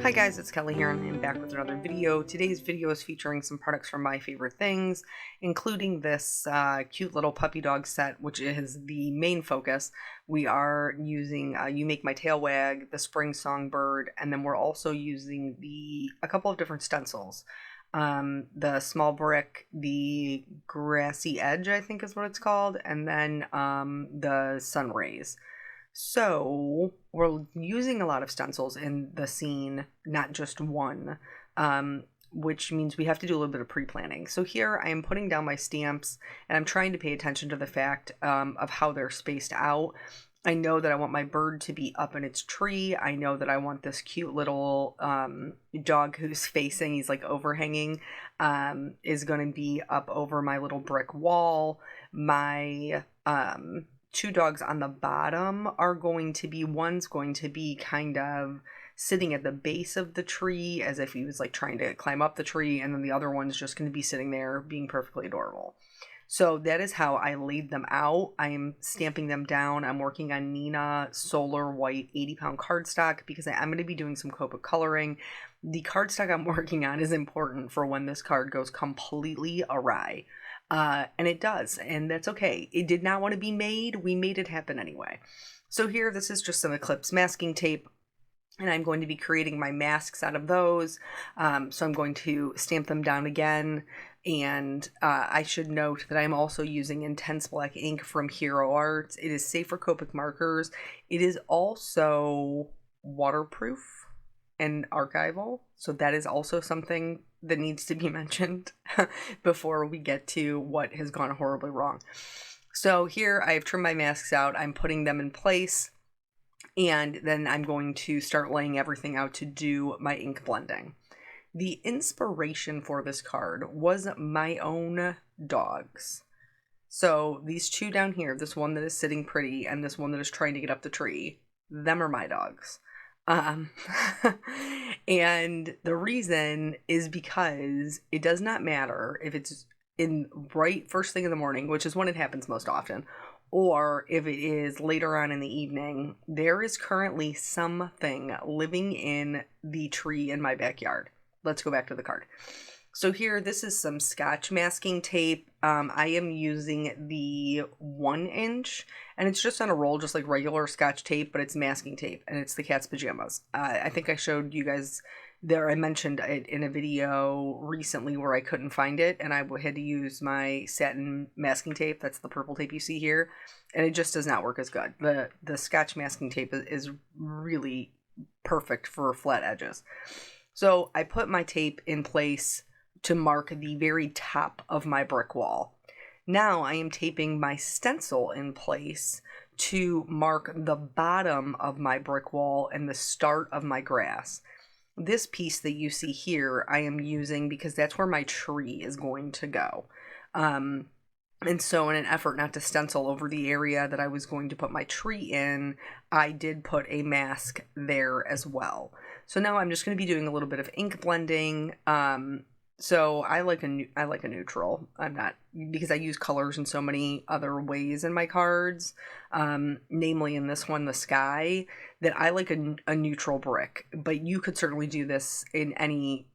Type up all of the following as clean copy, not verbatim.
Hi guys, it's Kelly here and I'm back with another video. Today's video is featuring some products from My Favorite Things, including this cute little puppy dog set, which is the main focus. We are using You Make My Tail Wag, the Spring Songbird, and then we're also using a couple of different stencils. The small brick, the grassy edge, I think is what it's called, and then the sun rays. So we're using a lot of stencils in the scene, not just one, which means we have to do a little bit of pre-planning. So here I am putting down my stamps and I'm trying to pay attention to the fact of how they're spaced out. I know that I want my bird to be up in its tree. I know that I want this cute little dog who's facing, he's like overhanging, is going to be up over my little brick wall. My two dogs on the bottom are going to be, one's going to be kind of sitting at the base of the tree as if he was like trying to climb up the tree, and then the other one's just going to be sitting there being perfectly adorable. So that is how I laid them out. I am stamping them down. I'm working on Nina Solar White 80-pound cardstock because I am going to be doing some Copic coloring. The cardstock I'm working on is important for when this card goes completely awry. And it does, and that's okay. It did not want to be made. We made it happen anyway. So here, this is just some Eclipse masking tape, and I'm going to be creating my masks out of those. So I'm going to stamp them down again, and I should note that I'm also using Intense Black ink from Hero Arts. It is safe for Copic markers. It is also waterproof and archival, so that is also something that needs to be mentioned before we get to what has gone horribly wrong. So here I have trimmed my masks out. I'm putting them in place, and then I'm going to start laying everything out to do my ink blending. The inspiration for this card was my own dogs. So these two down here, this one that is sitting pretty and this one that is trying to get up the tree, them are my dogs. And the reason is because it does not matter if it's in right first thing in the morning, which is when it happens most often, or if it is later on in the evening. There is currently something living in the tree in my backyard. Let's go back to the card. So here, this is some Scotch masking tape. I am using the 1-inch, and it's just on a roll, just like regular Scotch tape, but it's masking tape, and it's the cat's pajamas. I think I showed you guys there. I mentioned it in a video recently where I couldn't find it, and I had to use my satin masking tape. That's the purple tape you see here, and it just does not work as good. The Scotch masking tape is really perfect for flat edges. So I put my tape in place to mark the very top of my brick wall. Now I am taping my stencil in place to mark the bottom of my brick wall and the start of my grass. This piece that you see here I am using because that's where my tree is going to go. And so in an effort not to stencil over the area that I was going to put my tree in, I did put a mask there as well. So now I'm just going to be doing a little bit of ink blending. So I like a neutral. I'm not, because I use colors in so many other ways in my cards, namely in this one, the sky, that I like a neutral brick, but you could certainly do this in any,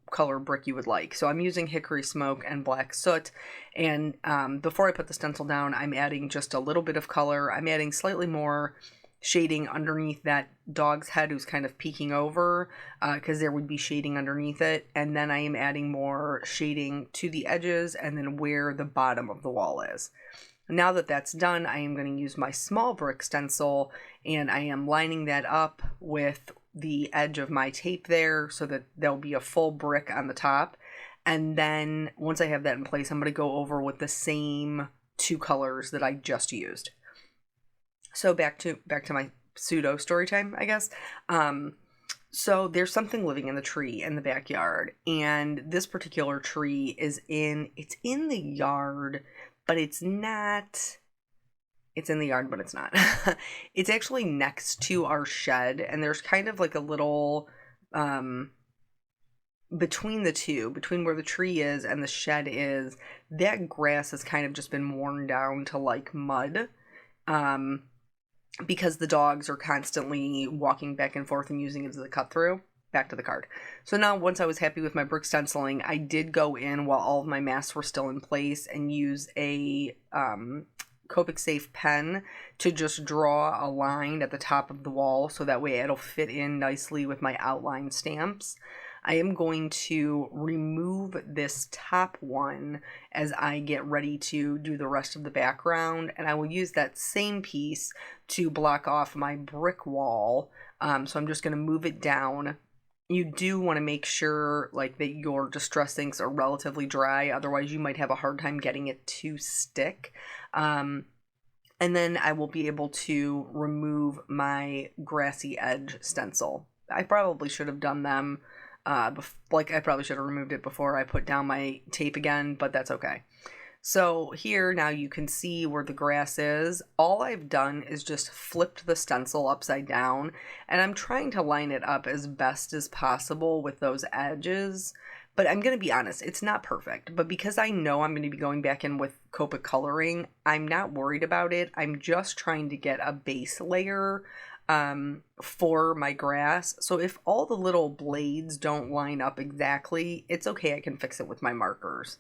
color brick you would like. So I'm using Hickory Smoke and Black Soot, and before I put the stencil down, I'm adding just a little bit of color. I'm adding slightly more shading underneath that dog's head who's kind of peeking over, because there would be shading underneath it, and then I am adding more shading to the edges and then where the bottom of the wall is. Now that that's done, I am going to use my small brick stencil, and I am lining that up with the edge of my tape there so that there'll be a full brick on the top. And then once I have that in place, I'm going to go over with the same two colors that I just used. So back to my pseudo story time, I guess. So there's something living in the tree in the backyard, and this particular tree it's in the yard, but it's not. It's in the yard, but it's not. It's actually next to our shed, and there's kind of like a little between the two, between where the tree is and the shed is, that grass has kind of just been worn down to like mud. Because the dogs are constantly walking back and forth and using it as a cut through. back to the card. So now once I was happy with my brick stenciling, I did go in while all of my masks were still in place and use a Copic Safe pen to just draw a line at the top of the wall so that way it'll fit in nicely with my outline stamps. I am going to remove this top one as I get ready to do the rest of the background, and I will use that same piece to block off my brick wall. So I'm just going to move it down. You do want to make sure like that your distress inks are relatively dry, otherwise you might have a hard time getting it to stick. And then I will be able to remove my grassy edge stencil. I probably should have done them I probably should have removed it before I put down my tape again, but that's okay. So here now you can see where the grass is. All I've done is just flipped the stencil upside down, and I'm trying to line it up as best as possible with those edges. But I'm going to be honest, it's not perfect. But because I know I'm going to be going back in with Copic coloring, I'm not worried about it. I'm just trying to get a base layer for my grass. So if all the little blades don't line up exactly, it's okay. I can fix it with my markers.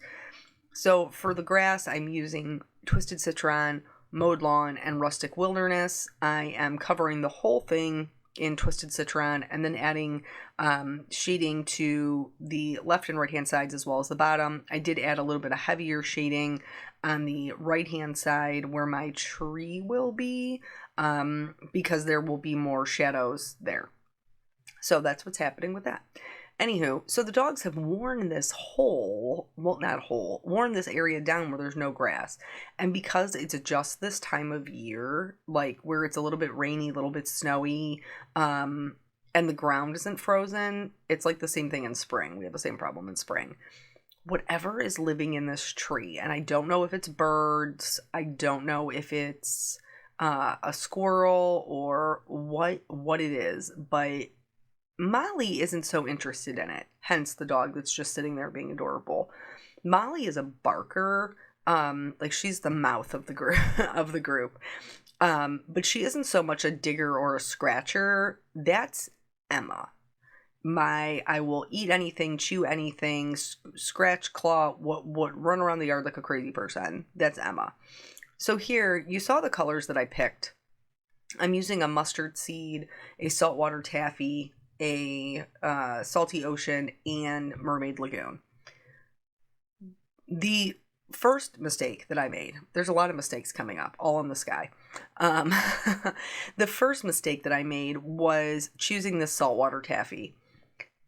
So for the grass, I'm using Twisted Citron, Mowed Lawn, and Rustic Wilderness. I am covering the whole thing in Twisted Citron and then adding shading to the left and right hand sides as well as the bottom. I did add a little bit of heavier shading on the right hand side where my tree will be because there will be more shadows there. So that's what's happening with that. Anywho, so the dogs have worn this worn this area down where there's no grass. And because it's just this time of year, like where it's a little bit rainy, a little bit snowy, and the ground isn't frozen, it's like the same thing in spring. We have the same problem in spring. Whatever is living in this tree, and I don't know if it's birds, I don't know if it's a squirrel or what it is, but Molly isn't so interested in it, hence the dog that's just sitting there being adorable. Molly is a barker, like she's the mouth of the group, but she isn't so much a digger or a scratcher. That's Emma. I will eat anything, chew anything, scratch, claw, what run around the yard like a crazy person. That's Emma. So here, you saw the colors that I picked. I'm using a mustard seed, a saltwater taffy, a salty ocean, and mermaid lagoon. The first mistake that I made, there's a lot of mistakes coming up all in the sky. The first mistake that I made was choosing this saltwater taffy.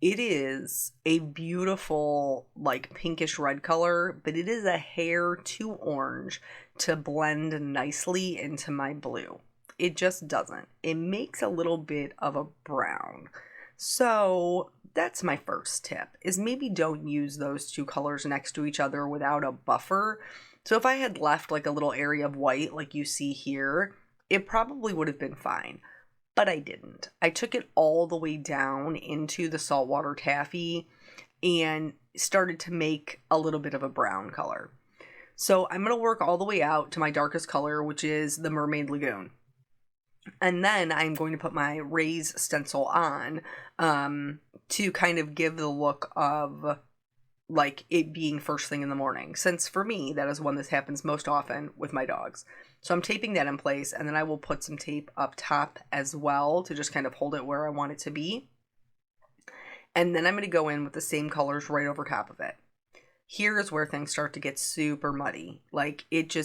It is a beautiful like pinkish red color, but it is a hair too orange to blend nicely into my blue. It just doesn't. It makes a little bit of a brown. So that's my first tip, is maybe don't use those two colors next to each other without a buffer. So if I had left like a little area of white like you see here, it probably would have been fine. But I didn't. I took it all the way down into the saltwater taffy and started to make a little bit of a brown color. So I'm going to work all the way out to my darkest color, which is the Mermaid Lagoon. And then I'm going to put my raise stencil on to kind of give the look of like it being first thing in the morning. Since for me, that is when this happens most often with my dogs. So I'm taping that in place, and then I will put some tape up top as well to just kind of hold it where I want it to be. And then I'm going to go in with the same colors right over top of it. Here is where things start to get super muddy. Like it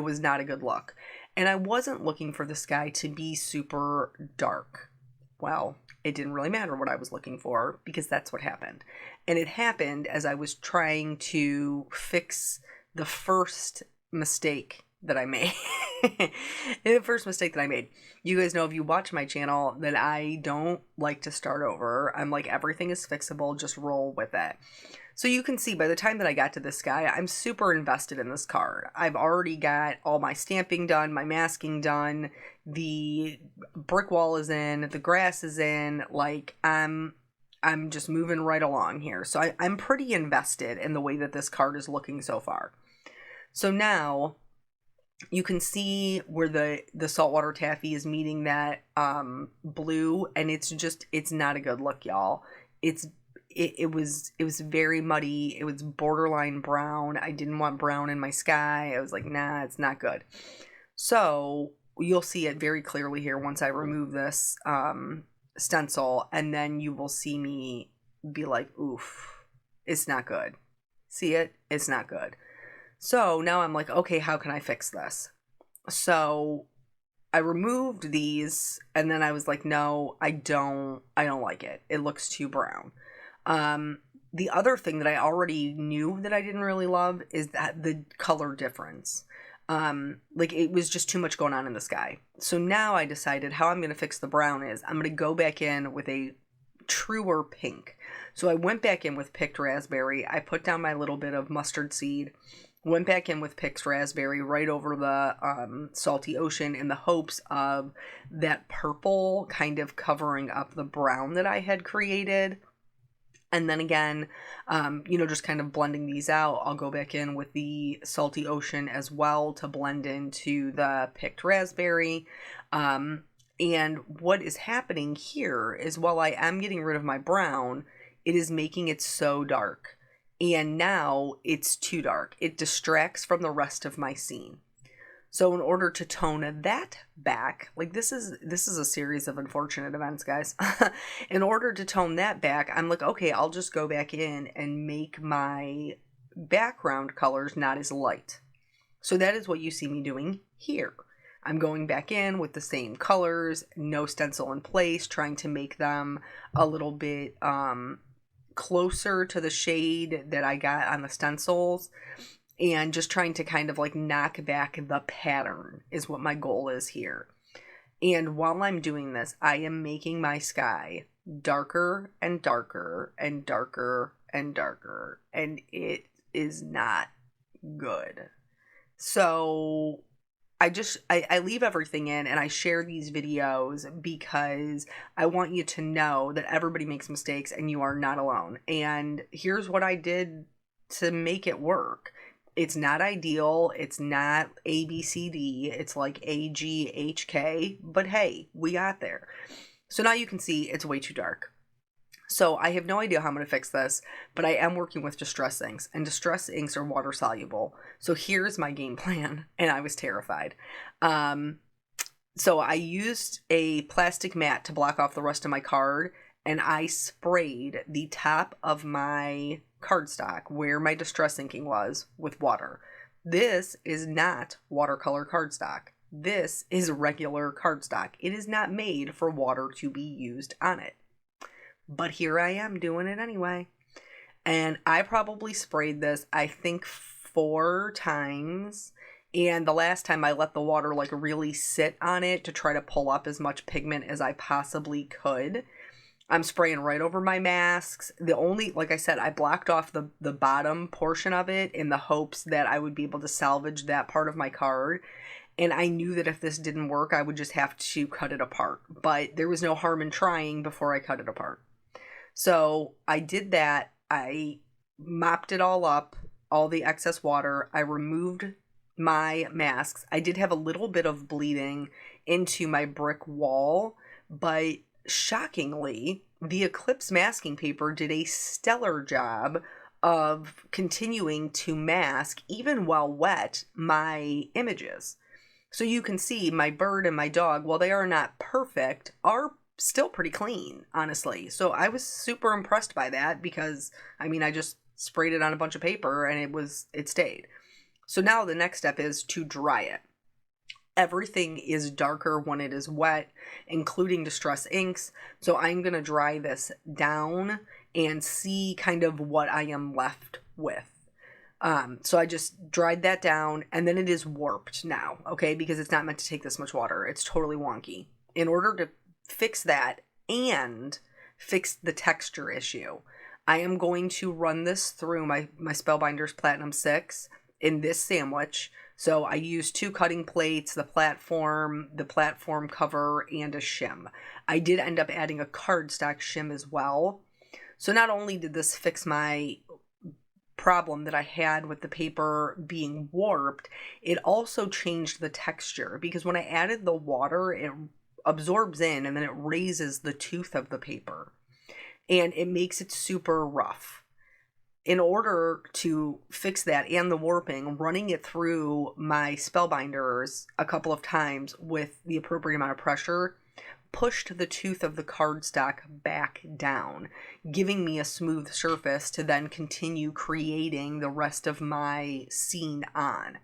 was not a good look. And I wasn't looking for the sky to be super dark. Well, it didn't really matter what I was looking for because that's what happened. And it happened as I was trying to fix the first mistake that I made. The first mistake that I made. You guys know if you watch my channel that I don't like to start over. I'm like, everything is fixable, just roll with it. So you can see by the time that I got to this guy, I'm super invested in this card. I've already got all my stamping done, my masking done, the brick wall is in, the grass is in, like I'm just moving right along here. So I'm pretty invested in the way that this card is looking so far. So now you can see where the saltwater taffy is meeting that blue, and it's not a good look, y'all. It was very muddy. It was borderline brown. I didn't want brown in my sky. I was like, nah, it's not good. So you'll see it very clearly here once I remove this stencil, and then you will see me be like, oof, it's not good. See it? It's not good. So now I'm like, okay, how can I fix this? So I removed these, and then I was like, no, I don't like it. It looks too brown. The other thing that I already knew that I didn't really love is that the color difference. Like it was just too much going on in the sky. So now I decided how I'm going to fix the brown is I'm going to go back in with a truer pink. So I went back in with picked raspberry. I put down my little bit of mustard seed, went back in with picked raspberry right over the salty ocean in the hopes of that purple kind of covering up the brown that I had created. And then again, just kind of blending these out, I'll go back in with the salty ocean as well to blend into the picked raspberry. And what is happening here is while I am getting rid of my brown, it is making it so dark. And now it's too dark. It distracts from the rest of my scene. So in order to tone that back, like this is a series of unfortunate events, guys. In order to tone that back, I'm like, okay, I'll just go back in and make my background colors not as light. So that is what you see me doing here. I'm going back in with the same colors, no stencil in place, trying to make them a little bit closer to the shade that I got on the stencils. And just trying to kind of like knock back the pattern is what my goal is here. And while I'm doing this, I am making my sky darker and darker and darker and darker. And it is not good. So I leave everything in and I share these videos because I want you to know that everybody makes mistakes and you are not alone. And here's what I did to make it work. It's not ideal. It's not A, B, C, D. It's like A, G, H, K. But hey, we got there. So now you can see it's way too dark. So I have no idea how I'm going to fix this, but I am working with distress inks. And distress inks are water soluble. So here's my game plan. And I was terrified. So I used a plastic mat to block off the rest of my card. And I sprayed the top of my cardstock where my distress inking was with water. This is not watercolor cardstock. This is regular cardstock. It is not made for water to be used on it. But here I am doing it anyway. And I probably sprayed this, I think, 4 times. And the last time I let the water like really sit on it to try to pull up as much pigment as I possibly could. I'm spraying right over my masks. Like I said, I blocked off the bottom portion of it in the hopes that I would be able to salvage that part of my card. And I knew that if this didn't work, I would just have to cut it apart. But there was no harm in trying before I cut it apart. So I did that. I mopped it all up, all the excess water. I removed my masks. I did have a little bit of bleeding into my brick wall, but shockingly, the Eclipse masking paper did a stellar job of continuing to mask, even while wet, my images. So you can see my bird and my dog, while they are not perfect, are still pretty clean, honestly. So I was super impressed by that because, I just sprayed it on a bunch of paper and it stayed. So now the next step is to dry it. Everything is darker when it is wet, including distress inks. So I'm going to dry this down and see kind of what I am left with. So I just dried that down, and then it is warped now, okay? Because it's not meant to take this much water. It's totally wonky. In order to fix that and fix the texture issue, I am going to run this through my Spellbinders Platinum 6 in this sandwich. So I used 2 cutting plates, the platform cover, and a shim. I did end up adding a cardstock shim as well. So not only did this fix my problem that I had with the paper being warped, it also changed the texture, because when I added the water, it absorbs in and then it raises the tooth of the paper and it makes it super rough. In order to fix that and the warping, running it through my spellbinders a couple of times with the appropriate amount of pressure pushed the tooth of the cardstock back down, giving me a smooth surface to then continue creating the rest of my scene on.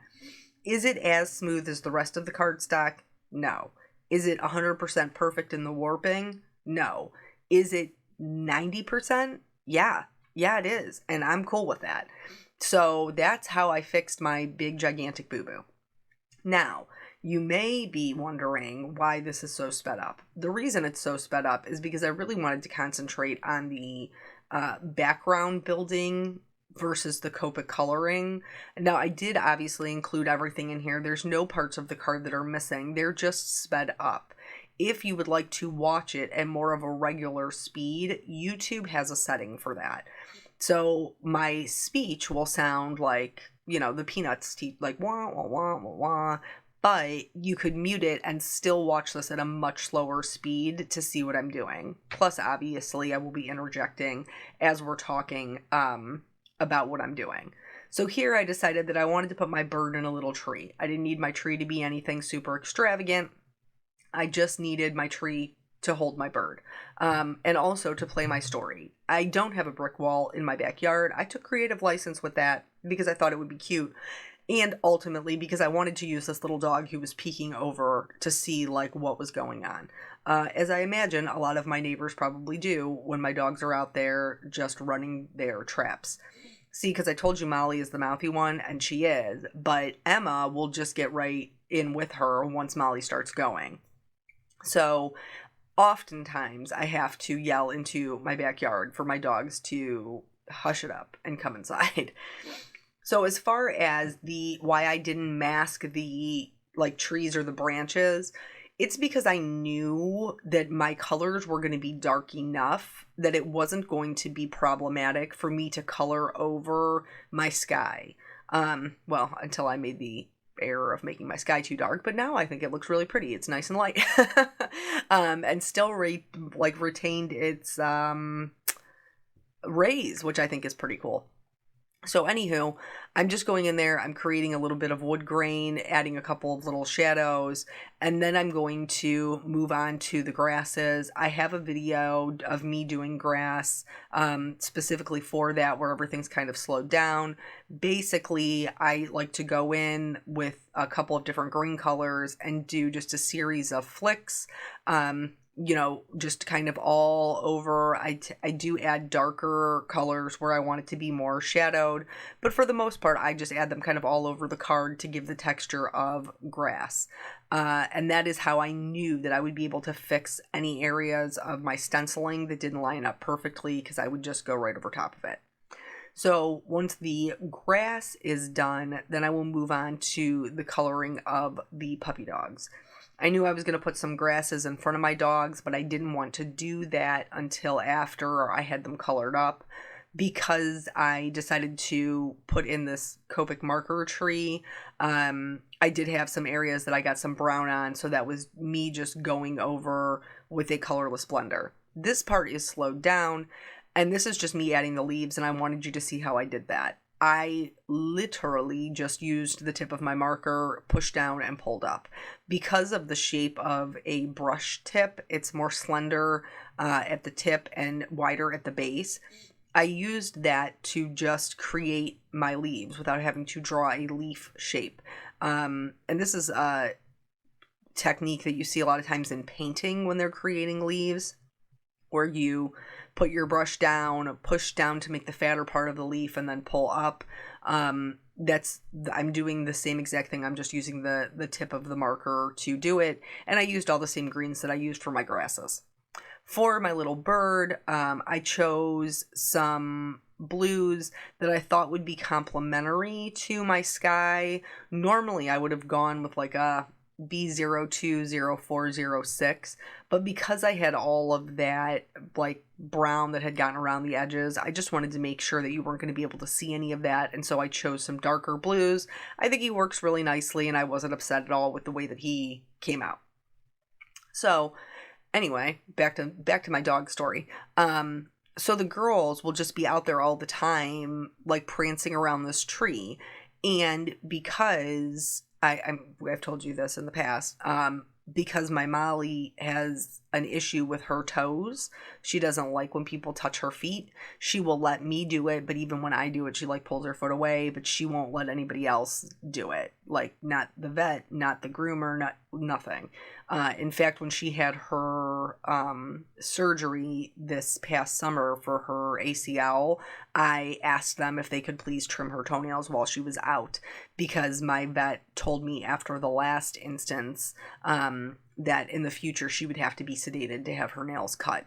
Is it as smooth as the rest of the cardstock? No. Is it 100% perfect in the warping? No. Is it 90%? Yeah. Yeah, it is. And I'm cool with that. So that's how I fixed my big, gigantic boo-boo. Now, you may be wondering why this is so sped up. The reason it's so sped up is because I really wanted to concentrate on the background building versus the Copic coloring. Now, I did obviously include everything in here. There's no parts of the card that are missing. They're just sped up. If you would like to watch it at more of a regular speed, YouTube has a setting for that. So my speech will sound like, the Peanuts, like wah, wah, wah, wah, wah. But you could mute it and still watch this at a much slower speed to see what I'm doing. Plus, obviously, I will be interjecting as we're talking about what I'm doing. So here I decided that I wanted to put my bird in a little tree. I didn't need my tree to be anything super extravagant. I just needed my tree to hold my bird, and also to play my story. I don't have a brick wall in my backyard. I took creative license with that because I thought it would be cute. And ultimately because I wanted to use this little dog who was peeking over to see like what was going on. As I imagine a lot of my neighbors probably do when my dogs are out there just running their traps. See, because I told you Molly is the mouthy one, and she is, but Emma will just get right in with her once Molly starts going. So oftentimes I have to yell into my backyard for my dogs to hush it up and come inside. So as far as why I didn't mask the trees or the branches, it's because I knew that my colors were going to be dark enough that it wasn't going to be problematic for me to color over my sky. Well, until I made the error of making my sky too dark, but now I think it looks really pretty. It's nice and light. And still retained its rays, which I think is pretty cool. So anywho, I'm just going in there, I'm creating a little bit of wood grain, adding a couple of little shadows, and then I'm going to move on to the grasses. I have a video of me doing grass specifically for that, where everything's kind of slowed down. Basically, I like to go in with a couple of different green colors and do just a series of flicks. Just kind of all over. I do add darker colors where I want it to be more shadowed, but for the most part, I just add them kind of all over the card to give the texture of grass. And that is how I knew that I would be able to fix any areas of my stenciling that didn't line up perfectly, because I would just go right over top of it. So once the grass is done, then I will move on to the coloring of the puppy dogs. I knew I was going to put some grasses in front of my dogs, but I didn't want to do that until after I had them colored up, because I decided to put in this Copic marker tree. I did have some areas that I got some brown on, so that was me just going over with a colorless blender. This part is slowed down, and this is just me adding the leaves, and I wanted you to see how I did that. I literally just used the tip of my marker, pushed down and pulled up. Because of the shape of a brush tip, it's more slender at the tip and wider at the base. I used that to just create my leaves without having to draw a leaf shape. And this is a technique that you see a lot of times in painting when they're creating leaves, where you put your brush down, push down to make the fatter part of the leaf, and then pull up. I'm doing the same exact thing. I'm just using the tip of the marker to do it. And I used all the same greens that I used for my grasses. For my little bird, I chose some blues that I thought would be complementary to my sky. Normally I would have gone with like a B020406, but because I had all of that like brown that had gotten around the edges, I just wanted to make sure that you weren't going to be able to see any of that, and so I chose some darker blues. I think he works really nicely, and I wasn't upset at all with the way that he came out. So anyway, back to my dog story. So the girls will just be out there all the time, like prancing around this tree. And because I've told you this in the past, because my Molly has an issue with her toes, she doesn't like when people touch her feet. She will let me do it, but even when I do it, she like pulls her foot away, but she won't let anybody else do it. Like not the vet, not the groomer, nothing. In fact, when she had her surgery this past summer for her ACL, I asked them if they could please trim her toenails while she was out, because my vet told me after the last instance that in the future she would have to be sedated to have her nails cut.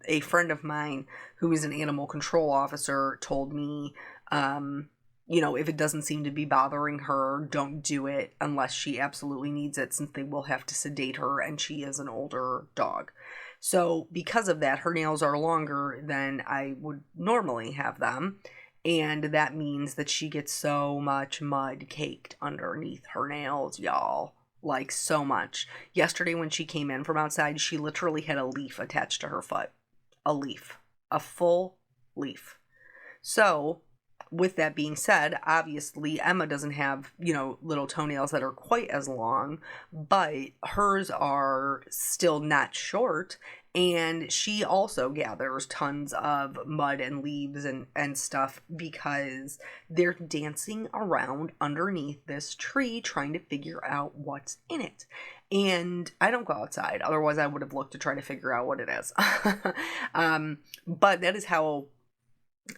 A friend of mine who is an animal control officer told me, if it doesn't seem to be bothering her, don't do it unless she absolutely needs it, since they will have to sedate her and she is an older dog. So because of that, her nails are longer than I would normally have them. And that means that she gets so much mud caked underneath her nails, y'all. Like so much. Yesterday when she came in from outside, she literally had a leaf attached to her foot. A leaf. A full leaf. So with that being said, obviously Emma doesn't have, little toenails that are quite as long, but hers are still not short. And she also gathers tons of mud and leaves and stuff because they're dancing around underneath this tree trying to figure out what's in it. And I don't go outside. Otherwise, I would have looked to try to figure out what it is. But that is how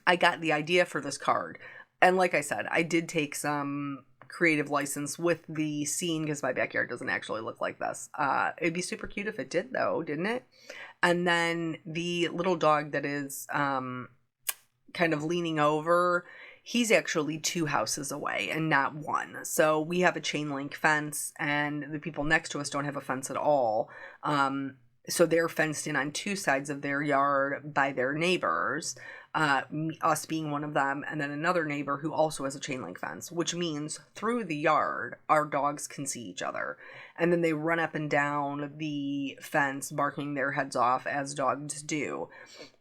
I got the idea for this card. And like I said, I did take some creative license with the scene because my backyard doesn't actually look like this. It'd be super cute if it did though, didn't it? And then the little dog that is kind of leaning over, he's actually 2 houses away and not 1. So we have a chain link fence and the people next to us don't have a fence at all. So they're fenced in on 2 sides of their yard by their neighbors, us being one of them, and then another neighbor who also has a chain link fence, which means through the yard, our dogs can see each other. And then they run up and down the fence, barking their heads off as dogs do.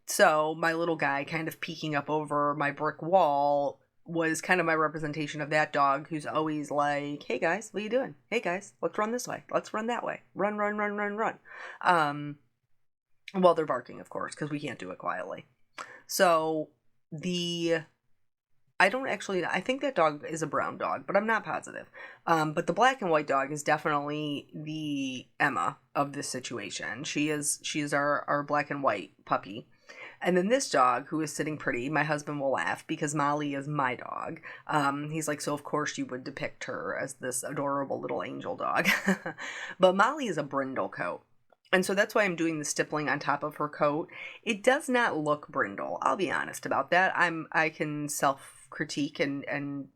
So my little guy kind of peeking up over my brick wall was kind of my representation of that dog who's always like, hey guys, what are you doing? Hey guys, let's run this way. Let's run that way. Run, run, run, run, run. Well, they're barking, of course, because we can't do it quietly. So I think that dog is a brown dog, but I'm not positive. But the black and white dog is definitely the Emma of this situation. She is our black and white puppy. And then this dog, who is sitting pretty, my husband will laugh because Molly is my dog. He's like, so of course you would depict her as this adorable little angel dog. But Molly is a brindle coat. And so that's why I'm doing the stippling on top of her coat. It does not look brindle. I'll be honest about that. I can self-critique and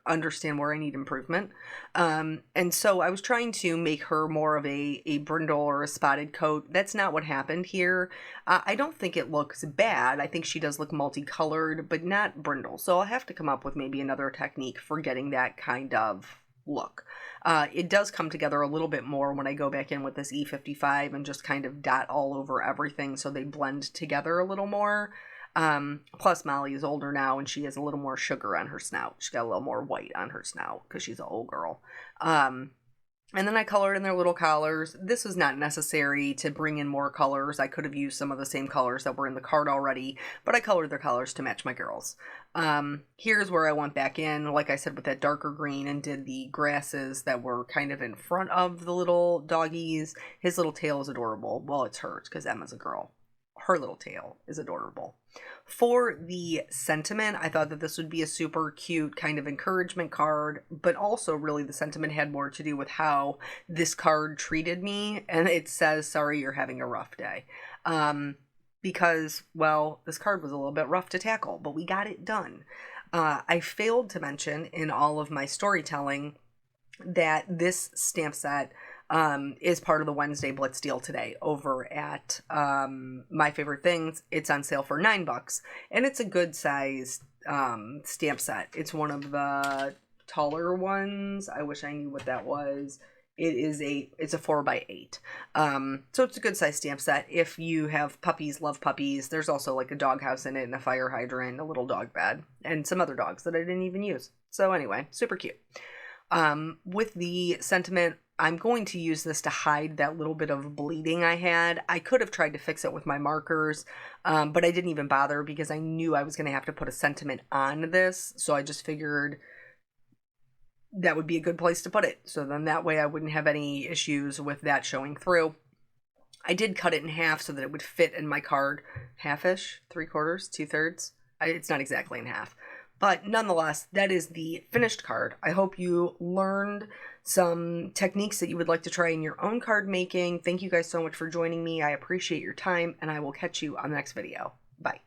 understand where I need improvement. And so I was trying to make her more of a brindle or a spotted coat. That's not what happened here. I don't think it looks bad. I think she does look multicolored, but not brindle. So I'll have to come up with maybe another technique for getting that kind of look. It does come together a little bit more when I go back in with this E55 and just kind of dot all over everything so they blend together a little more. Plus Molly is older now and she has a little more sugar on her snout. She's got a little more white on her snout because she's an old girl. And then I colored in their little collars. This was not necessary to bring in more colors. I could have used some of the same colors that were in the card already, but I colored their collars to match my girls. Here's where I went back in, like I said, with that darker green and did the grasses that were kind of in front of the little doggies. His little tail is adorable. Well, it's hers because Emma's a girl. Her little tail is adorable. For the sentiment, I thought that this would be a super cute kind of encouragement card, but also really the sentiment had more to do with how this card treated me. And it says, sorry, you're having a rough day. Because, well, this card was a little bit rough to tackle, but we got it done. I failed to mention in all of my storytelling that this stamp set is part of the Wednesday Blitz deal today over at My Favorite Things. It's on sale for $9, and it's a good size stamp set. It's one of the taller ones. I wish I knew what that was. It's a 4x8. So it's a good size stamp set. If you have puppies, love puppies, there's also like a doghouse in it and a fire hydrant, a little dog bed, and some other dogs that I didn't even use. So anyway, super cute. With the sentiment, I'm going to use this to hide that little bit of bleeding I had. I could have tried to fix it with my markers, but I didn't even bother because I knew I was going to have to put a sentiment on this. So I just figured that would be a good place to put it. So then that way I wouldn't have any issues with that showing through. I did cut it in half so that it would fit in my card. Half-ish, 3/4, 2/3. It's not exactly in half. But nonetheless, that is the finished card. I hope you learned some techniques that you would like to try in your own card making. Thank you guys so much for joining me. I appreciate your time, and I will catch you on the next video. Bye.